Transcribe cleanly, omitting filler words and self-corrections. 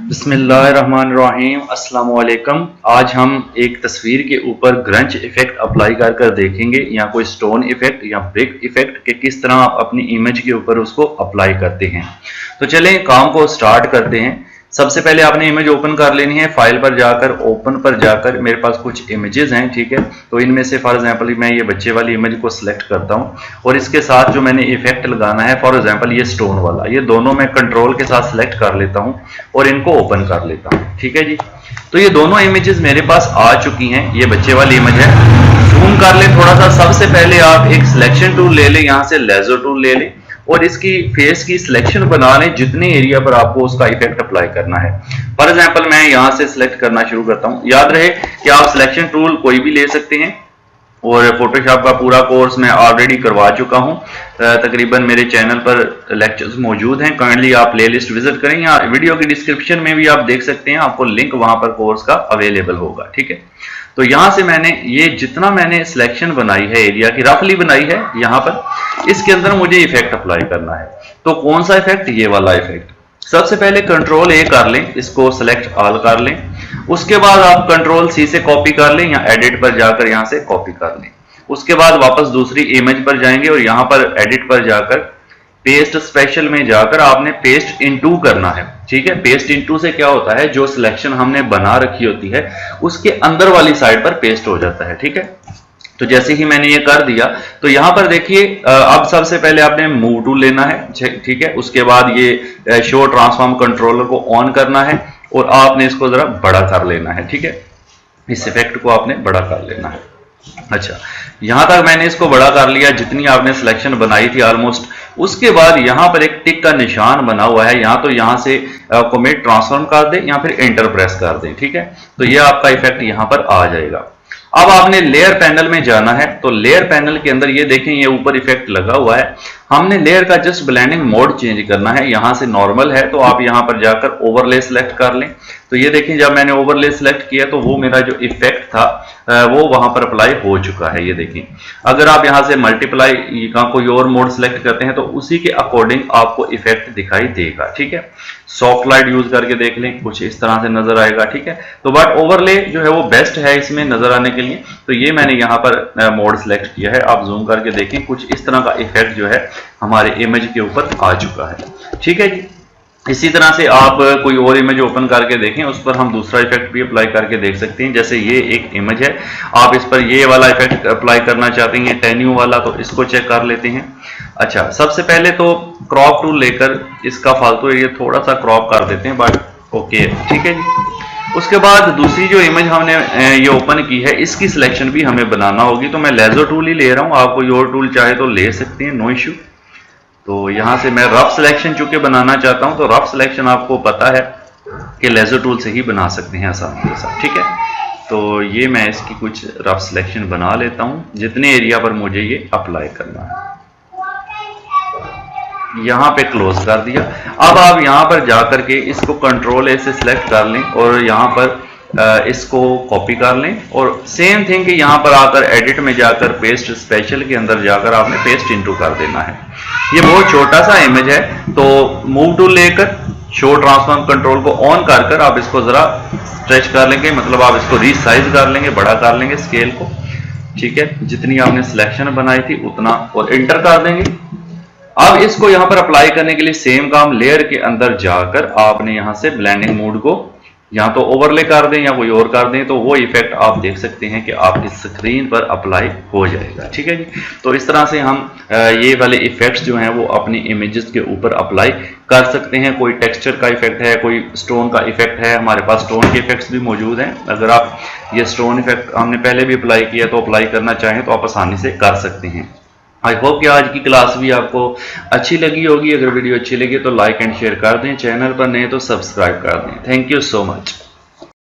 बिस्मिल्लाहिर्रहमानिर्रहीम अस्सलाम वालेकुम। आज हम एक तस्वीर के ऊपर ग्रंच इफेक्ट अप्लाई कर देखेंगे या कोई स्टोन इफेक्ट या ब्रिक इफेक्ट के किस तरह आप अपनी इमेज के ऊपर उसको अप्लाई करते हैं। तो चलें काम को स्टार्ट करते हैं। सबसे पहले आपने इमेज ओपन कर लेनी है। फाइल पर जाकर ओपन पर जाकर मेरे पास कुछ इमेजेस हैं, ठीक है। तो इनमें से फॉर एग्जांपल मैं ये बच्चे वाली इमेज को सिलेक्ट करता हूँ और इसके साथ जो मैंने इफेक्ट लगाना है फॉर एग्जांपल ये स्टोन वाला, ये दोनों मैं कंट्रोल के साथ सिलेक्ट कर लेता हूँ और इनको ओपन कर लेता हूँ, ठीक है जी। तो ये दोनों इमेजेस मेरे पास आ चुकी हैं। ये बच्चे वाली इमेज है, जूम कर ले थोड़ा सा। सबसे पहले आप एक सिलेक्शन टूल ले लें, यहाँ से लेजर टूल ले लें और इसकी फेस की सिलेक्शन बना लें जितने एरिया पर आपको उसका इफेक्ट अप्लाई करना है। फॉर एग्जांपल मैं यहां से सिलेक्ट करना शुरू करता हूं। याद रहे कि आप सिलेक्शन टूल कोई भी ले सकते हैं और फोटोशॉप का पूरा कोर्स मैं ऑलरेडी करवा चुका हूं। तकरीबन मेरे चैनल पर लेक्चर्स मौजूद हैं। काइंडली आप प्लेलिस्ट विजिट करें या वीडियो की डिस्क्रिप्शन में भी आप देख सकते हैं, आपको लिंक वहां पर कोर्स का अवेलेबल होगा, ठीक है। तो यहां से मैंने ये जितना मैंने सिलेक्शन बनाई है एरिया की, रफली बनाई है यहां पर, इसके अंदर मुझे इफेक्ट अप्लाई करना है। तो कौन सा इफेक्ट? ये वाला इफेक्ट। सबसे पहले कंट्रोल ए कर लें, इसको सिलेक्ट ऑल कर लें। उसके बाद आप कंट्रोल सी से कॉपी कर लें या एडिट पर जाकर यहां से कॉपी कर लें। उसके बाद वापस दूसरी इमेज पर जाएंगे और यहां पर एडिट पर जाकर पेस्ट स्पेशल में जाकर आपने पेस्ट इनटू करना है, ठीक है। पेस्ट इनटू से क्या होता है, जो सिलेक्शन हमने बना रखी होती है उसके अंदर वाली साइड पर पेस्ट हो जाता है, ठीक है। तो जैसे ही मैंने ये कर दिया तो यहां पर देखिए अब सबसे पहले आपने मूव टूल लेना है, ठीक है। उसके बाद ये शो ट्रांसफॉर्म कंट्रोलर को ऑन करना है और आपने इसको जरा बड़ा कर लेना है, ठीक है। इस इफेक्ट को आपने बड़ा कर लेना है। अच्छा, यहां तक मैंने इसको बड़ा कर लिया जितनी आपने सिलेक्शन बनाई थी ऑलमोस्ट। उसके बाद यहां पर एक टिक का निशान बना हुआ है, यहां तो यहां से कॉमेट ट्रांसफॉर्म कर दें या फिर एंटर प्रेस कर दें, ठीक है। तो ये आपका इफेक्ट यहां पर आ जाएगा। अब आपने लेयर पैनल में जाना है। तो लेयर पैनल के अंदर ये देखें ये ऊपर इफेक्ट लगा हुआ है। हमने लेयर का जस्ट ब्लेंडिंग मोड चेंज करना है। यहां से नॉर्मल है तो आप यहां पर जाकर ओवरले सिलेक्ट कर लें। तो ये देखें जब मैंने ओवरले सिलेक्ट किया तो वो मेरा जो इफेक्ट था वो वहां पर अप्लाई हो चुका है, ये देखें। अगर आप यहां से मल्टीप्लाई का कोई और मोड सिलेक्ट करते हैं तो उसी के अकॉर्डिंग आपको इफेक्ट दिखाई देगा, ठीक है। सॉफ्ट लाइट यूज करके देख लें, कुछ इस तरह से नजर आएगा, ठीक है। तो बट ओवरले जो है वो बेस्ट है इसमें नजर आने के लिए। तो ये मैंने यहाँ पर मोड सिलेक्ट किया है, आप जूम करके देखें कुछ इस तरह का इफेक्ट जो है हमारे इमेज के ऊपर आ चुका है, ठीक है जी। इसी तरह से आप कोई और इमेज ओपन करके देखें, उस पर हम दूसरा इफेक्ट भी अप्लाई करके देख सकते हैं। जैसे ये एक इमेज है, आप इस पर ये वाला इफेक्ट अप्लाई करना चाहते हैं टेन्यू वाला, तो इसको चेक कर लेते हैं। अच्छा, सबसे पहले तो क्रॉप टूल लेकर इसका फालतू एरिया थोड़ा सा क्रॉप कर देते हैं, बट ओके, ठीक है जी। उसके बाद दूसरी जो इमेज हमने ये ओपन की है इसकी सिलेक्शन भी हमें बनाना होगी। तो मैं लेजर टूल ही ले रहा हूँ, आप कोई और टूल चाहे तो ले सकते हैं, नो इश्यू। तो यहां से मैं रफ सिलेक्शन चूंकि बनाना चाहता हूं, तो रफ सिलेक्शन आपको पता है कि लेजर टूल से ही बना सकते हैं आसानी के साथ, ठीक है। तो ये मैं इसकी कुछ रफ सिलेक्शन बना लेता हूं जितने एरिया पर मुझे ये अप्लाई करना है। यहां पे क्लोज कर दिया। अब आप यहां पर जाकर के इसको कंट्रोल ए से सिलेक्ट कर लें और यहां पर इसको कॉपी कर लें और सेम थिंग कि यहां पर आकर एडिट में जाकर पेस्ट स्पेशल के अंदर जाकर आपने पेस्ट इनटू कर देना है। ये बहुत छोटा सा इमेज है, तो मूव टूल लेकर शो ट्रांसफॉर्म कंट्रोल को ऑन कर आप इसको जरा स्ट्रेच कर लेंगे, मतलब आप इसको रीसाइज कर लेंगे, बड़ा कर लेंगे स्केल को, ठीक है। जितनी आपने सिलेक्शन बनाई थी उतना और एंटर कर देंगे। अब इसको यहां पर अप्लाई करने के लिए सेम काम, लेयर के अंदर जाकर आपने यहां से ब्लेंडिंग मोड को या तो ओवरले कर दें या कोई और कर दें, तो वो इफेक्ट आप देख सकते हैं कि आपकी स्क्रीन पर अप्लाई हो जाएगा, ठीक है जी। तो इस तरह से हम ये वाले इफेक्ट्स जो हैं वो अपनी इमेजेस के ऊपर अप्लाई कर सकते हैं। कोई टेक्सचर का इफेक्ट है, कोई स्टोन का इफेक्ट है, हमारे पास स्टोन के इफेक्ट्स भी मौजूद हैं। अगर आप ये स्टोन इफेक्ट हमने पहले भी अप्लाई किया तो अप्लाई करना चाहें तो आप आसानी से कर सकते हैं। आई होप कि आज की क्लास भी आपको अच्छी लगी होगी। अगर वीडियो अच्छी लगी तो लाइक एंड शेयर कर दें, चैनल पर नए तो सब्सक्राइब कर दें। Thank you so much.